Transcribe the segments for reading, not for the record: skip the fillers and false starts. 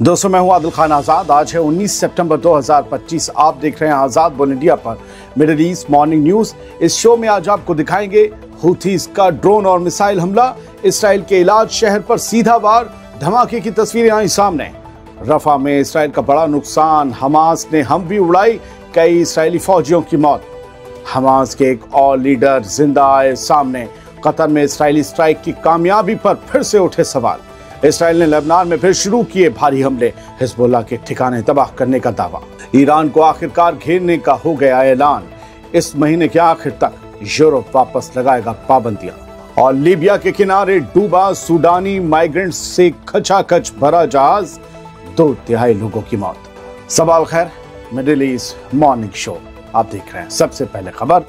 दोस्तों, मैं हूं आदिल खान आज़ाद। आज है 19 सितंबर 2025। आप देख रहे हैं आज़ाद वन इंडिया पर मिडिल ईस्ट मॉर्निंग न्यूज़। इस शो में आज आपको दिखाएंगे हूथीज का ड्रोन और मिसाइल हमला, इसराइल के इलाज शहर पर सीधा वार, धमाके की तस्वीरें आई सामने। रफा में इसराइल का बड़ा नुकसान, हमास ने हम भी उड़ाई, कई इसराइली फौजियों की मौत। हमास के एक और लीडर जिंदा आए सामने। कतर में इसराइली स्ट्राइक की कामयाबी पर फिर से उठे सवाल। इसराइल ने लेबनान में फिर शुरू किए भारी हमले, हिजबुल्लाह के ठिकाने तबाह करने का दावा। ईरान को आखिरकार घेरने का हो गया ऐलान। इस महीने के आखिर तक यूरोप वापस लगाएगा पाबंदियां। और लीबिया के किनारे डूबा सूडानी माइग्रेंट्स से खचाखच भरा जहाज, 2/3 लोगों की मौत। सवाल खैर, मिडिल ईस्ट मॉर्निंग शो आप देख रहे हैं। सबसे पहले खबर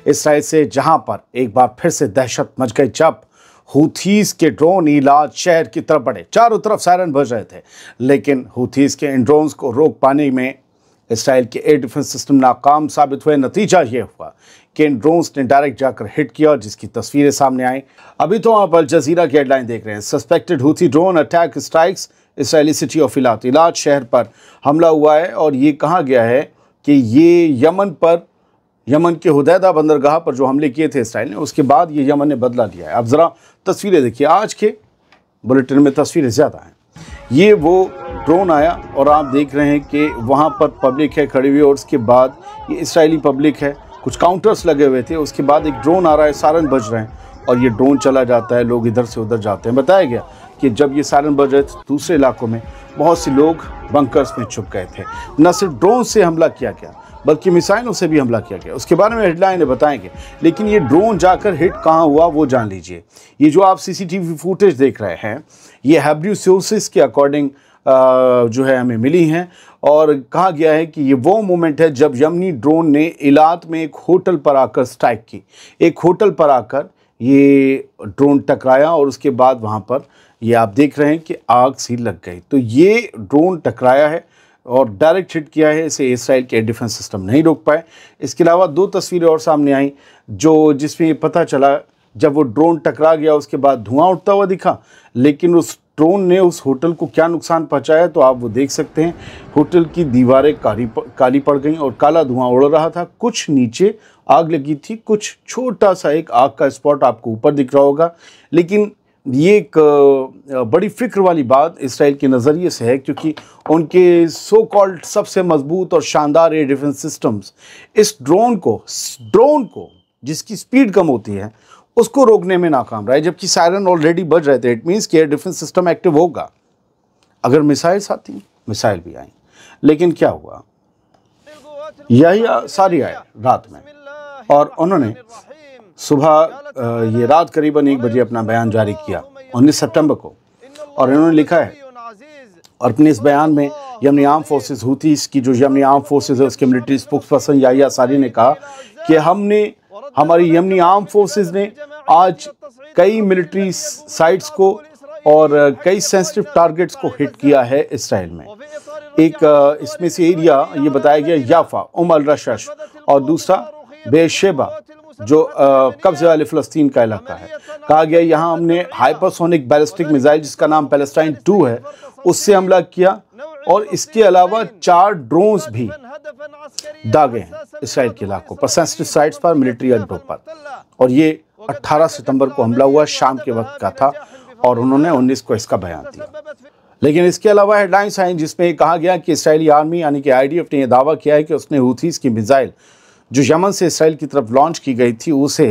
इसराइल से, जहां पर एक बार फिर से दहशत मच गई जब हूथीज के ड्रोन इलाज शहर की तरफ बढ़े। चारों तरफ सायरन बज रहे थे, लेकिन हूथीज के इन ड्रोन्स को रोक पाने में इसराइल के एयर डिफेंस सिस्टम नाकाम साबित हुए। नतीजा ये हुआ कि इन ड्रोन्स ने डायरेक्ट जाकर हिट किया, और जिसकी तस्वीरें सामने आई। अभी तो आप अल जजीरा की हेडलाइन देख रहे हैं। Suspected Houthi drone attack strikes Israeli city of इलात। इलाज शहर पर हमला हुआ है, और ये कहा गया है कि ये यमन के हुदैदा बंदरगाह पर जो हमले किए थे इसराइल ने, उसके बाद ये यमन ने बदला लिया है। अब ज़रा तस्वीरें देखिए, आज के बुलेटिन में तस्वीरें ज़्यादा हैं। ये वो ड्रोन आया और आप देख रहे हैं कि वहाँ पर पब्लिक है खड़ी हुई, और उसके बाद ये इसराइली पब्लिक है, कुछ काउंटर्स लगे हुए थे। उसके बाद एक ड्रोन आ रहा है, सायरन बज रहे हैं, और ये ड्रोन चला जाता है, लोग इधर से उधर जाते हैं। बताया गया कि जब ये सायरन बज रहे थे, दूसरे इलाकों में बहुत से लोग बंकर्स में छुप गए थे। न सिर्फ ड्रोन से हमला किया गया, बल्कि मिसाइलों से भी हमला किया गया। उसके बारे में हेडलाइन बताएंगे, लेकिन ये ड्रोन जाकर हिट कहाँ हुआ वो जान लीजिए। ये जो आप सीसीटीवी फुटेज देख रहे हैं, ये हैब्रू सोर्सेस के अकॉर्डिंग जो है हमें मिली हैं, और कहा गया है कि ये वो मोमेंट है जब यमनी ड्रोन ने इलात में एक होटल पर आकर स्ट्राइक की। एक होटल पर आकर ये ड्रोन टकराया, और उसके बाद वहाँ पर ये आप देख रहे हैं कि आग सी लग गई। तो ये ड्रोन टकराया है और डायरेक्ट हिट किया है, इसे इसराइल के एयर डिफेंस सिस्टम नहीं रोक पाए। इसके अलावा 2 तस्वीरें और सामने आई, जिसमें ये पता चला जब वो ड्रोन टकरा गया उसके बाद धुआं उठता हुआ दिखा, लेकिन उस ड्रोन ने उस होटल को क्या नुकसान पहुंचाया तो आप वो देख सकते हैं। होटल की दीवारें काली पड़ गईं और काला धुआं उड़ रहा था। कुछ नीचे आग लगी थी, कुछ छोटा सा एक आग का स्पॉट आपको ऊपर दिख रहा होगा। लेकिन ये एक बड़ी फिक्र वाली बात इसराइल के नज़रिए से है, क्योंकि उनके सो कॉल्ड सबसे मजबूत और शानदार एयर डिफेंस सिस्टम्स इस ड्रोन को जिसकी स्पीड कम होती है उसको रोकने में नाकाम रहा है। जबकि सायरन ऑलरेडी बज रहे थे, इट मीन्स कि एयर डिफेंस सिस्टम एक्टिव होगा। अगर मिसाइल्स आती, मिसाइल भी आई, लेकिन क्या हुआ, यही सारी आए रात में, और उन्होंने सुबह ये रात करीबन 1 बजे अपना बयान जारी किया 19 सितंबर को, और इन्होंने लिखा है, और अपने इस बयान में यमनी आर्म फोर्सेस, हूथीज की जो यमनी आर्म फोर्सेस है उसके मिलिट्री स्पोक्सपर्सन याहिया सारी ने कहा कि हमारी यमनी आर्म फोर्सेस ने आज कई मिलिट्री साइट्स को और कई सेंसिटिव टारगेट्स को हिट किया है इसराइल में। एक इसमें से एरिया ये बताया गया याफा, अल रशश, और दूसरा बेरशेबा जो कब्जे वाले फ़लस्तीन का इलाका है। कहा गया यहाँ हमने हाइपरसोनिक बैलिस्टिक मिसाइल जिसका नाम पैलेस्टाइन 2 है उससे हमला किया, और इसके अलावा 4 ड्रोन्स भी दागे हैं इसराइल के इलाकों पर, सेंसिटिव साइट्स पर, मिलिट्री अड्डों पर। और ये 18 सितंबर को हमला हुआ, शाम के वक्त का था, और उन्होंने 19 को इसका बयान दिया। लेकिन इसके अलावा हेडलाइंस आई जिसमें कहा गया कि इसराइली आर्मी यानी कि IDF ने यह दावा किया है कि उसने हूथीज की मिसाइल जो यमन से इसराइल की तरफ लॉन्च की गई थी उसे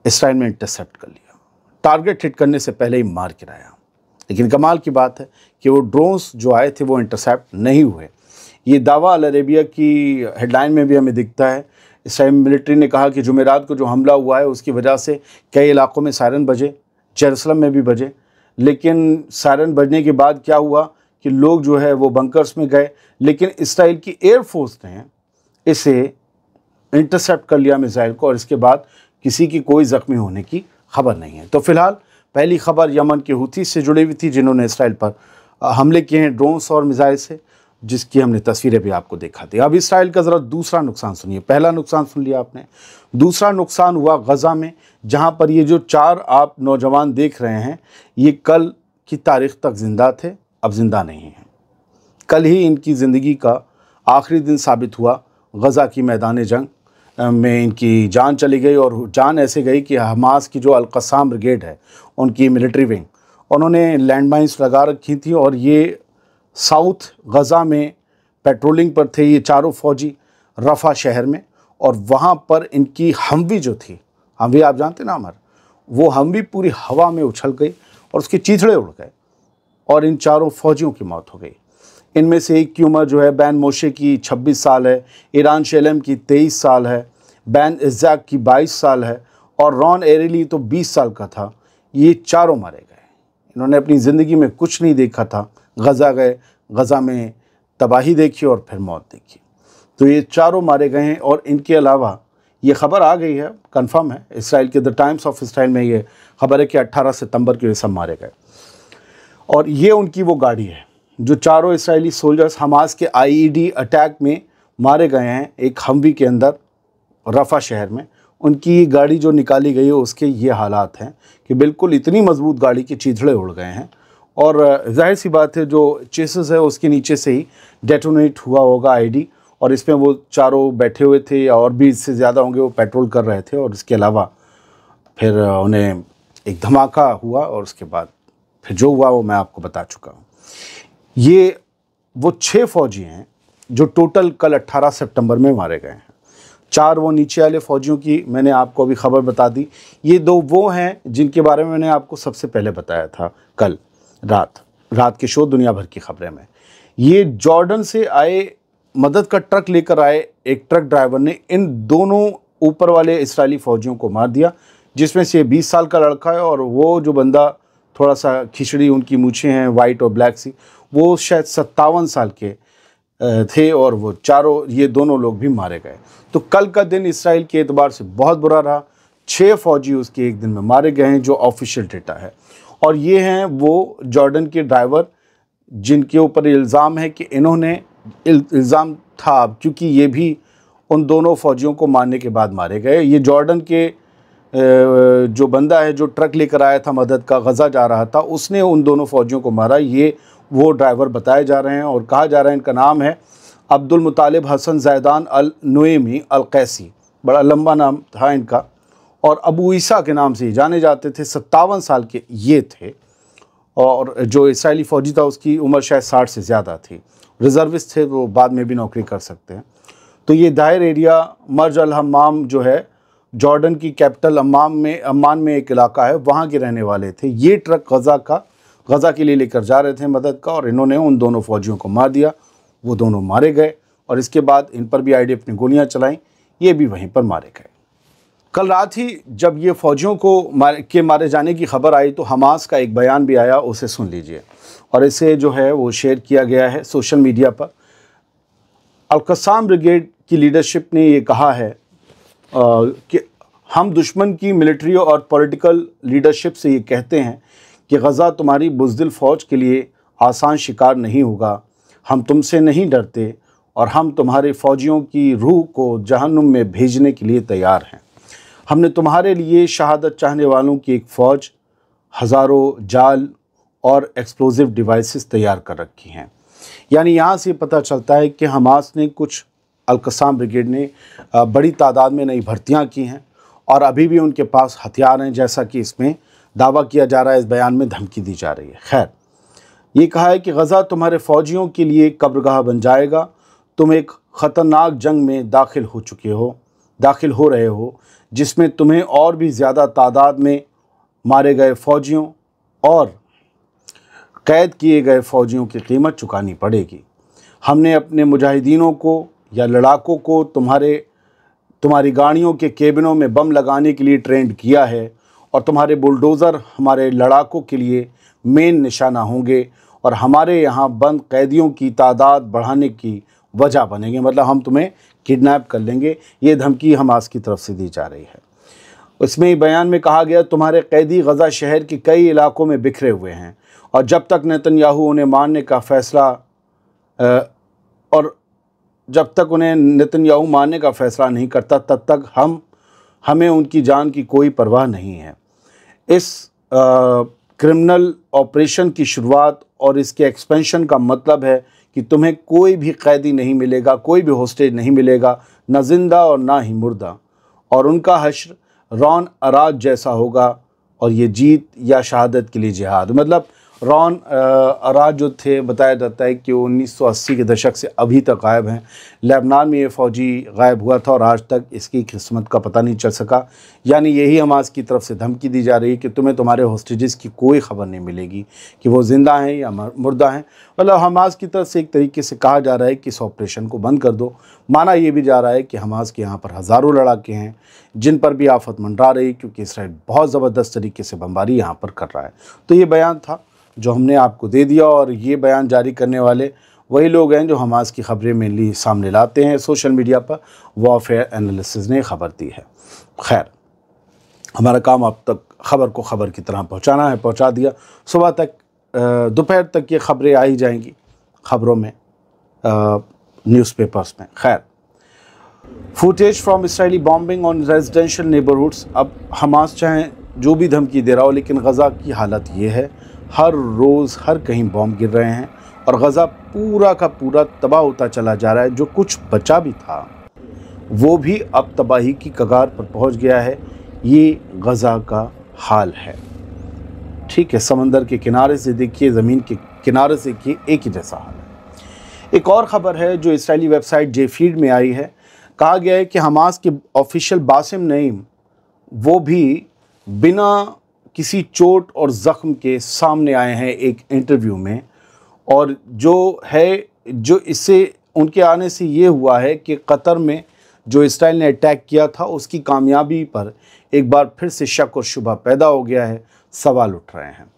इसराइल में इंटरसेप्ट कर लिया, टारगेट हिट करने से पहले ही मार गिराया। लेकिन कमाल की बात है कि वो ड्रोन्स जो आए थे वो इंटरसेप्ट नहीं हुए। ये दावा अल अरेबिया की हेडलाइन में भी हमें दिखता है। इसराइल मिलिट्री ने कहा कि जुमेरात को जो हमला हुआ है उसकी वजह से कई इलाकों में सायरन बजे, जेरूसलम में भी बजे, लेकिन सायरन बजने के बाद क्या हुआ कि लोग जो है वो बंकर्स में गए, लेकिन इसराइल की एयरफोर्स ने इसे इंटरसेप्ट कर लिया मिसाइल को, और इसके बाद किसी की कोई ज़ख्मी होने की खबर नहीं है। तो फिलहाल पहली खबर यमन के हूथी से जुड़ी हुई थी जिन्होंने इसराइल पर हमले किए हैं ड्रोन्स और मिसाइल से, जिसकी हमने तस्वीरें भी आपको दिखा दी। अब इसराइल का ज़रा दूसरा नुकसान सुनिए। पहला नुकसान सुन लिया आपने, दूसरा नुकसान हुआ गज़ा में, जहां पर ये जो 4 आप नौजवान देख रहे हैं, ये कल की तारीख तक ज़िंदा थे, अब ज़िंदा नहीं हैं। कल ही इनकी ज़िंदगी का आखिरी दिन साबित हुआ। गज़ा की मैदान जंग में इनकी जान चली गई, और जान ऐसे गई कि हमास की जो अल-क़स्साम ब्रिगेड है, उनकी मिलिट्री विंग, उन्होंने लैंडमाइंस लगा रखी थी और ये साउथ गज़ा में पेट्रोलिंग पर थे ये चारों फौजी रफ़ा शहर में। और वहाँ पर इनकी हमवी जो थी, हमवी आप जानते ना अमर, वो हमवी पूरी हवा में उछल गई और उसके चीथड़े उड़ गए और इन चारों फौजियों की मौत हो गई। इनमें से एक की उम्र जो है बैन मोशे की 26 साल है, ईरान शेलम की 23 साल है, बैन इज़्ज़ाक की 22 साल है और रॉन एरेली तो 20 साल का था। ये चारों मारे गए। इन्होंने अपनी ज़िंदगी में कुछ नहीं देखा था। गज़ा गए, गज़ा में तबाही देखी और फिर मौत देखी। तो ये चारों मारे गए हैं। और इनके अलावा ये खबर आ गई है, कंफर्म है, इसराइल के द टाइम्स ऑफ इसराइल में ये खबर है कि 18 सितंबर को ये सब मारे गए। और ये उनकी वो गाड़ी है जो चारों इसराइली सोल्जर्स हमास के आईईडी अटैक में मारे गए हैं, एक हमवी के अंदर रफ़ा शहर में। उनकी गाड़ी जो निकाली गई है उसके ये हालात हैं कि बिल्कुल इतनी मजबूत गाड़ी के चीथड़े उड़ गए हैं। और जाहिर सी बात है जो चेसिस है उसके नीचे से ही डेटोनेट हुआ होगा आईडी, और इसमें वो चारों बैठे हुए थे या और भी इससे ज़्यादा होंगे, वो पेट्रोल कर रहे थे। और इसके अलावा फिर उन्हें एक धमाका हुआ और उसके बाद फिर जो हुआ वो मैं आपको बता चुका हूँ। ये वो 6 फौजी हैं जो टोटल कल 18 सितंबर में मारे गए हैं। 4 वो नीचे वाले फौजियों की मैंने आपको अभी खबर बता दी। ये 2 वो हैं जिनके बारे में मैंने आपको सबसे पहले बताया था कल रात के शो दुनिया भर की खबरें में। ये जॉर्डन से आए मदद का ट्रक लेकर आए एक ट्रक ड्राइवर ने इन दोनों ऊपर वाले इसराइली फौजियों को मार दिया, जिसमें से 20 साल का लड़का है और वो जो बंदा थोड़ा सा खिचड़ी, उनकी मूछें हैं वाइट और ब्लैक सी, वो शायद 57 साल के थे। और वो चारों, ये दोनों लोग भी मारे गए। तो कल का दिन इसराइल के एतबार से बहुत बुरा रहा। 6 फौजी उसके एक दिन में मारे गए हैं जो ऑफिशियल डेटा है। और ये हैं वो जॉर्डन के ड्राइवर जिनके ऊपर इल्ज़ाम है कि इन्होंने, इल्ज़ाम था क्योंकि ये भी उन दोनों फौजियों को मारने के बाद मारे गए। ये जॉर्डन के जो बंदा है जो ट्रक लेकर आया था मदद का, गज़ा जा रहा था, उसने उन दोनों फौजियों को मारा। ये वो ड्राइवर बताए जा रहे हैं और कहा जा रहा है इनका नाम है अब्दुल मुतालिब हसन ज़ैदान अल नुएमी अल कैसी, बड़ा लंबा नाम था इनका, और अबू ईसा के नाम से ही जाने जाते थे। 57 साल के ये थे। और जो इसराइली फ़ौजी था उसकी उम्र शायद 60 से ज़्यादा थी। रिज़र्विस्ट थे, वो बाद में भी नौकरी कर सकते हैं। तो ये दायर एरिया मर्ज अल हम्माम जो है, जॉर्डन की कैपिटल अम्मान में एक इलाका है, वहाँ के रहने वाले थे। ये ट्रक गज़ा के लिए लेकर जा रहे थे मदद का, और इन्होंने उन दोनों फौजियों को मार दिया। वो दोनों मारे गए और इसके बाद इन पर भी आईडीएफ ने गोलियां चलाईं, ये भी वहीं पर मारे गए। कल रात ही जब ये फौजियों को मारे जाने की खबर आई तो हमास का एक बयान भी आया, उसे सुन लीजिए। और इसे जो है वो शेयर किया गया है सोशल मीडिया पर। अल-क़स्साम ब्रिगेड की लीडरशिप ने ये कहा है कि हम दुश्मन की मिलिट्री और पॉलिटिकल लीडरशिप से ये कहते हैं कि गज़ा तुम्हारी बुज़दिल फ़ौज के लिए आसान शिकार नहीं होगा। हम तुमसे नहीं डरते और हम तुम्हारे फ़ौजियों की रूह को जहन्नुम में भेजने के लिए तैयार हैं। हमने तुम्हारे लिए शहादत चाहने वालों की एक फ़ौज, हज़ारों जाल और एक्सप्लोजिव डिवाइसेस तैयार कर रखी हैं। यानी यहाँ से पता चलता है कि हमास ने, कुछ अल-क़स्साम ब्रिगेड ने बड़ी तादाद में नई भर्तियाँ की हैं और अभी भी उनके पास हथियार हैं, जैसा कि इसमें दावा किया जा रहा है, इस बयान में धमकी दी जा रही है। खैर, ये कहा है कि गज़ा तुम्हारे फ़ौजियों के लिए कब्रगाह बन जाएगा। तुम एक ख़तरनाक जंग में दाखिल हो रहे हो जिसमें तुम्हें और भी ज़्यादा तादाद में मारे गए फ़ौजियों और कैद किए गए फ़ौजियों की कीमत चुकानी पड़ेगी। हमने अपने मुजाहिदीनों को या लड़ाकों को तुम्हारी गाड़ियों के केबिनों में बम लगाने के लिए ट्रेंड किया है और तुम्हारे बुलडोज़र हमारे लड़ाकों के लिए मेन निशाना होंगे और हमारे यहाँ बंद कैदियों की तादाद बढ़ाने की वजह बनेंगे। मतलब हम तुम्हें किडनैप कर लेंगे। ये धमकी हमास की तरफ से दी जा रही है। इसमें बयान में कहा गया, तुम्हारे कैदी गज़ा शहर के कई इलाकों में बिखरे हुए हैं और जब तक नेतन्याहू उन्हें मारने का फ़ैसला नहीं करता तब तक हमें उनकी जान की कोई परवाह नहीं है। इस क्रिमिनल ऑपरेशन की शुरुआत और इसके एक्सपेंशन का मतलब है कि तुम्हें कोई भी कैदी नहीं मिलेगा, कोई भी होस्टेज नहीं मिलेगा, न जिंदा और ना ही मुर्दा, और उनका हश्र रॉन अराज जैसा होगा, और ये जीत या शहादत के लिए जिहाद। मतलब रॉन अराज जो थे, बताया जाता है कि वो 1980 के दशक से अभी तक गायब हैं। लेबनान में ये फ़ौजी गायब हुआ था और आज तक इसकी किस्मत का पता नहीं चल सका। यानी यही हमास की तरफ से धमकी दी जा रही है कि तुम्हें तुम्हारे होस्टेजेस की कोई खबर नहीं मिलेगी कि वो ज़िंदा हैं या मुर्दा हैं। मतलब हमास की तरफ से एक तरीके से कहा जा रहा है कि इस ऑपरेशन को बंद कर दो। माना ये भी जा रहा है कि हमास के यहाँ पर हज़ारों लड़ाके हैं जिन पर भी आफत मंडरा रही, क्योंकि इसराइल बहुत ज़बरदस्त तरीके से बमबारी यहाँ पर कर रहा है। तो ये बयान था जो हमने आपको दे दिया, और ये बयान जारी करने वाले वही लोग हैं जो हमास की खबरें मेनली सामने लाते हैं सोशल मीडिया पर। वॉरफेयर एनालिसिस ने खबर दी है। खैर, हमारा काम आप तक खबर को खबर की तरह पहुंचाना है, पहुंचा दिया। सुबह तक दोपहर तक ये खबरें आ ही जाएंगी खबरों में, न्यूज़पेपर्स में। खैर, footage from Israeli bombing on residential neighbourhoods. अब हमास चाहे जो भी धमकी दे रहा हो, लेकिन गज़ा की हालत ये है, हर रोज़ हर कहीं बॉम्ब गिर रहे हैं और गज़ा पूरा का पूरा तबाह होता चला जा रहा है। जो कुछ बचा भी था वो भी अब तबाही की कगार पर पहुंच गया है। ये गज़ा का हाल है। ठीक है, समंदर के किनारे से देखिए, ज़मीन के किनारे से देखिए, एक ही जैसा हाल है। एक और ख़बर है जो इसराइली वेबसाइट जे-फीड में आई है। कहा गया है कि हमास के ऑफिशियल बासिम नईम वो भी बिना किसी चोट और ज़ख्म के सामने आए हैं एक इंटरव्यू में, और जो इससे उनके आने से ये हुआ है कि कतर में जो इसराइल ने अटैक किया था उसकी कामयाबी पर एक बार फिर से शक और शुबा पैदा हो गया है, सवाल उठ रहे हैं।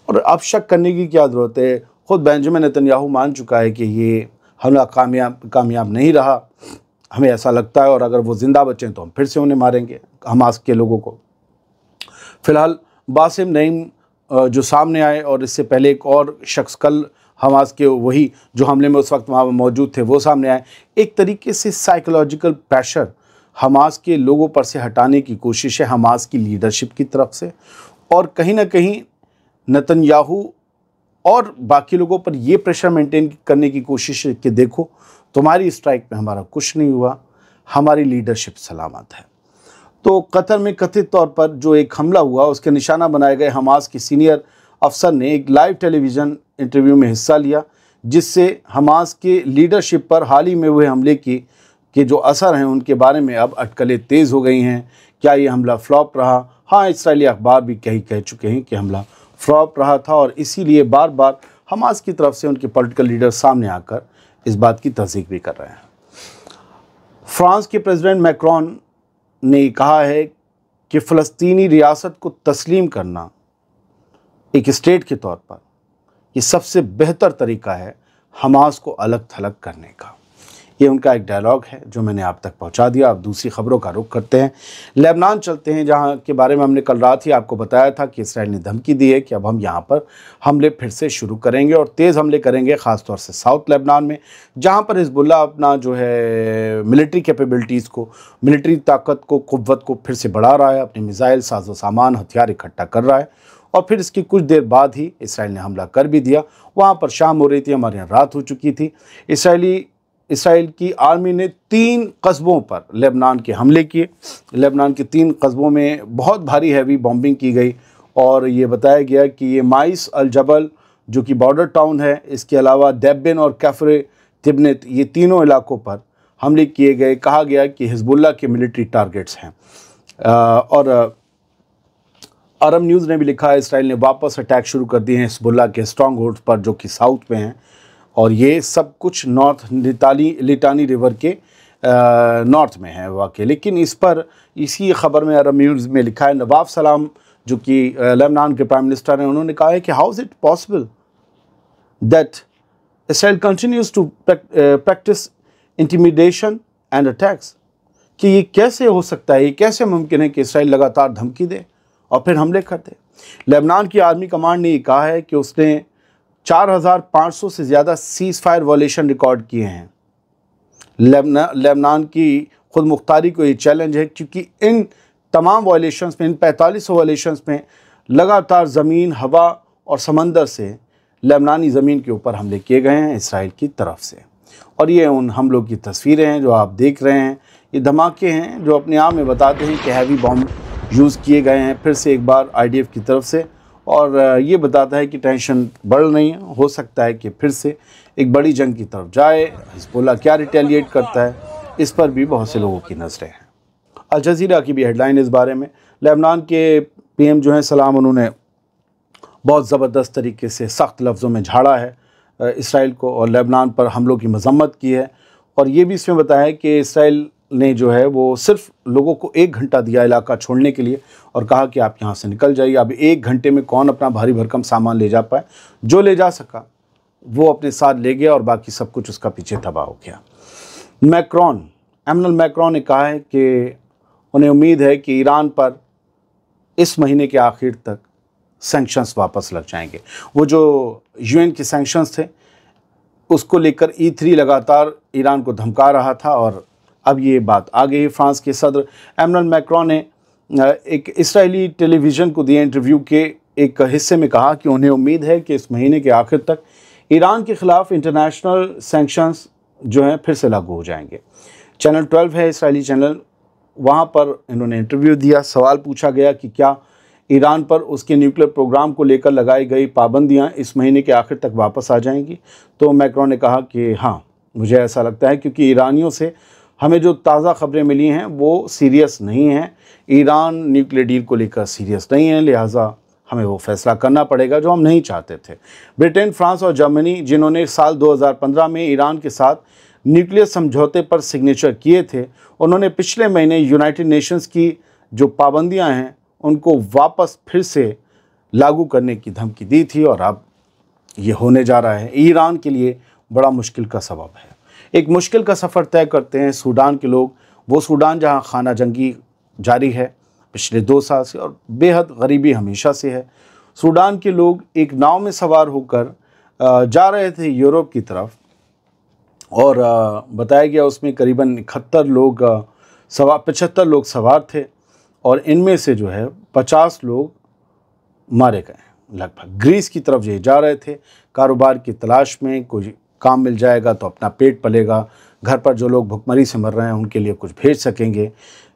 और अब शक करने की क्या ज़रूरत है, ख़ुद बेंजामिन नेतन्याहू मान चुका है कि ये हमला कामयाब नहीं रहा। हमें ऐसा लगता है, और अगर वो ज़िंदा बचें तो हम फिर से उन्हें मारेंगे, हमास के लोगों को। फ़िलहाल बासिम नईम जो सामने आए, और इससे पहले एक और शख्स कल हमास के वही जो हमले में उस वक्त वहाँ मौजूद थे वो सामने आए। एक तरीके से साइकोलॉजिकल प्रेशर हमास के लोगों पर से हटाने की कोशिश है हमास की लीडरशिप की तरफ से, और कहीं ना कहीं नेतन्याहू और बाकी लोगों पर ये प्रेशर मेंटेन करने की कोशिश है कि देखो, तुम्हारी स्ट्राइक में हमारा कुछ नहीं हुआ, हमारी लीडरशिप सलामत है। तो कतर में कथित तौर पर जो एक हमला हुआ उसके निशाना बनाए गए हमास के सीनियर अफसर ने एक लाइव टेलीविज़न इंटरव्यू में हिस्सा लिया, जिससे हमास के लीडरशिप पर हाल ही में हुए हमले के जो असर हैं उनके बारे में अब अटकलें तेज़ हो गई हैं। क्या ये हमला फ्लॉप रहा? हाँ, इस्राएली अखबार भी कह चुके हैं कि हमला फ्लॉप रहा था, और इसीलिए बार बार हमास की तरफ से उनके पॉलिटिकल लीडर सामने आकर इस बात की तस्दीक भी कर रहे हैं। फ्रांस के प्रेसिडेंट मैक्रोन ने कहा है कि फ़लस्तीनी रियासत को तस्लीम करना एक स्टेट के तौर पर ये सबसे बेहतर तरीका है हमास को अलग थलग करने का। ये उनका एक डायलॉग है जो मैंने आप तक पहुंचा दिया। अब दूसरी खबरों का रुख करते हैं, लेबनान चलते हैं, जहां के बारे में हमने कल रात ही आपको बताया था कि इसराइल ने धमकी दी है कि अब हम यहां पर हमले फिर से शुरू करेंगे और तेज़ हमले करेंगे, ख़ासतौर से साउथ लेबनान में, जहां पर हिजबुल्लाह अपना जो है मिलिट्री कैपेबिलिटीज़ को, मिलिट्री ताकत को, क़ुव्वत को फिर से बढ़ा रहा है, अपने मिसाइल, साजो सामान, हथियार इकट्ठा कर रहा है। और फिर इसकी कुछ देर बाद ही इसराइल ने हमला कर भी दिया। वहाँ पर शाम हो रही थी, हमारे यहाँ रात हो चुकी थी। इसराइल की आर्मी ने 3 कस्बों पर लेबनान के हमले किए। लेबनान के 3 कस्बों में बहुत भारी हैवी बॉम्बिंग की गई, और ये बताया गया कि ये माइस अल जबल जो कि बॉर्डर टाउन है, इसके अलावा देब्बिन और कैफरे तिब्नित, ये तीनों इलाकों पर हमले किए गए। कहा गया कि हिजबुल्लाह के मिलिट्री टारगेट्स हैं। और अरब न्यूज़ ने भी लिखा है इसराइल ने वापस अटैक शुरू कर दिए हैं हिजबुल्लाह के स्ट्रॉन्ग होल्ड्स पर जो कि साउथ में हैं, और ये सब कुछ नॉर्थ लिटानी रिवर के नॉर्थ में है वाकई। लेकिन इस पर इसी खबर में अरब न्यूज़ में लिखा है, नवाफ सलाम जो कि लेबनान के प्राइम मिनिस्टर हैं, उन्होंने कहा है कि how is it possible that Israel continues to practise intimidation and attacks, कि ये कैसे हो सकता है, ये कैसे मुमकिन है कि इसराइल लगातार धमकी दे और फिर हमले कर दे। लेबनान की आर्मी कमांड ने ये कहा है कि उसने 4500 से ज़्यादा सीज़ फायर वॉलेशन रिकॉर्ड किए हैं। लेबनान की खुद मुख्तारी को ये चैलेंज है, क्योंकि इन तमाम वॉलेशंस में, इन 4500 वॉलेशंस में लगातार ज़मीन, हवा और समंदर से लेबनानी ज़मीन के ऊपर हमले किए गए हैं इसराइल की तरफ से। और ये उन हमलों की तस्वीरें हैं जो आप देख रहे हैं। ये धमाके हैं जो अपने आप में बताते हैं कि हैवी बॉम्ब यूज़ किए गए हैं फिर से एक बार IDF की तरफ से, और ये बताता है कि टेंशन बढ़ रही है। हो सकता है कि फिर से एक बड़ी जंग की तरफ जाए। हिज़्बुल्लाह क्या रिटेलिएट करता है, इस पर भी बहुत से लोगों की नज़रें हैं। अल जज़ीरा की भी हेडलाइन इस बारे में। लेबनान के PM जो हैं सलाम, उन्होंने बहुत ज़बरदस्त तरीके से सख्त लफ्ज़ों में झाड़ा है इसराइल को और लेबनान पर हमलों की मज़म्मत की है। और ये भी इसमें बताया है कि इसराइल ने जो है वो सिर्फ लोगों को 1 घंटा दिया इलाका छोड़ने के लिए और कहा कि आप यहाँ से निकल जाइए। अब 1 घंटे में कौन अपना भारी भरकम सामान ले जा पाए? जो ले जा सका वो अपने साथ ले गया और बाकी सब कुछ उसका पीछे तबाह हो गया। एमनुअल मैक्रोन ने कहा है कि उन्हें उम्मीद है कि ईरान पर इस महीने के आखिर तक सैंक्शंस वापस लग जाएंगे। वो जो UN के सैंक्शंस थे उसको लेकर E3 लगातार ईरान को धमका रहा था और अब ये बात आ गई। फ्रांस के सदर एमनुअल मैक्रोन ने एक इस्राएली टेलीविज़न को दिए इंटरव्यू के एक हिस्से में कहा कि उन्हें उम्मीद है कि इस महीने के आखिर तक ईरान के ख़िलाफ़ इंटरनेशनल सैंक्शंस जो हैं फिर से लागू हो जाएंगे। चैनल 12 है इस्राएली चैनल, वहाँ पर इन्होंने इंटरव्यू दिया। सवाल पूछा गया कि क्या ईरान पर उसके न्यूक्लियर प्रोग्राम को लेकर लगाई गई पाबंदियाँ इस महीने के आखिर तक वापस आ जाएंगी। तो मैक्रोन ने कहा कि हाँ, मुझे ऐसा लगता है, क्योंकि ईरानियों से हमें जो ताज़ा खबरें मिली हैं वो सीरियस नहीं हैं। ईरान न्यूक्लियर डील को लेकर सीरियस नहीं है, लिहाजा हमें वो फैसला करना पड़ेगा जो हम नहीं चाहते थे। ब्रिटेन, फ्रांस और जर्मनी, जिन्होंने साल 2015 में ईरान के साथ न्यूक्लियर समझौते पर सिग्नेचर किए थे, उन्होंने पिछले महीने यूनाइटेड नेशंस की जो पाबंदियां हैं उनको वापस फिर से लागू करने की धमकी दी थी और अब ये होने जा रहा है। ईरान के लिए बड़ा मुश्किल का सबब है। एक मुश्किल का सफ़र तय करते हैं सूडान के लोग। वो सूडान जहां खाना जंगी जारी है पिछले 2 साल से और बेहद गरीबी हमेशा से है। सूडान के लोग एक नाव में सवार होकर जा रहे थे यूरोप की तरफ और बताया गया उसमें करीबन 75 लोग सवार थे और इनमें से जो है 50 लोग मारे गए। लगभग ग्रीस की तरफ ये जा रहे थे कारोबार की तलाश में, कोई काम मिल जाएगा तो अपना पेट पलेगा, घर पर जो लोग भुखमरी से मर रहे हैं उनके लिए कुछ भेज सकेंगे।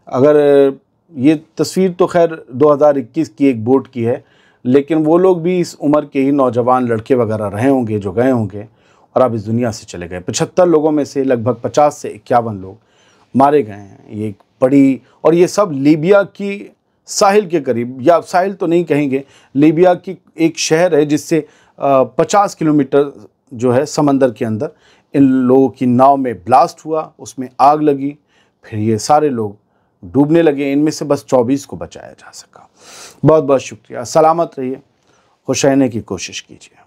अगर ये तस्वीर तो खैर 2021 की एक बोट की है, लेकिन वो लोग भी इस उम्र के ही नौजवान लड़के वगैरह रहे होंगे जो गए होंगे और अब इस दुनिया से चले गए। 75 लोगों में से लगभग 50 से 51 लोग मारे गए हैं। ये एक बड़ी, और ये सब लीबिया की साहिल के करीब, या साहिल तो नहीं कहेंगे, लीबिया की एक शहर है जिससे 50 किलोमीटर जो है समंदर के अंदर इन लोगों की नाव में ब्लास्ट हुआ, उसमें आग लगी, फिर ये सारे लोग डूबने लगे। इनमें से बस 24 को बचाया जा सका। बहुत बहुत शुक्रिया। सलामत रहिए, खुश रहने की कोशिश कीजिए।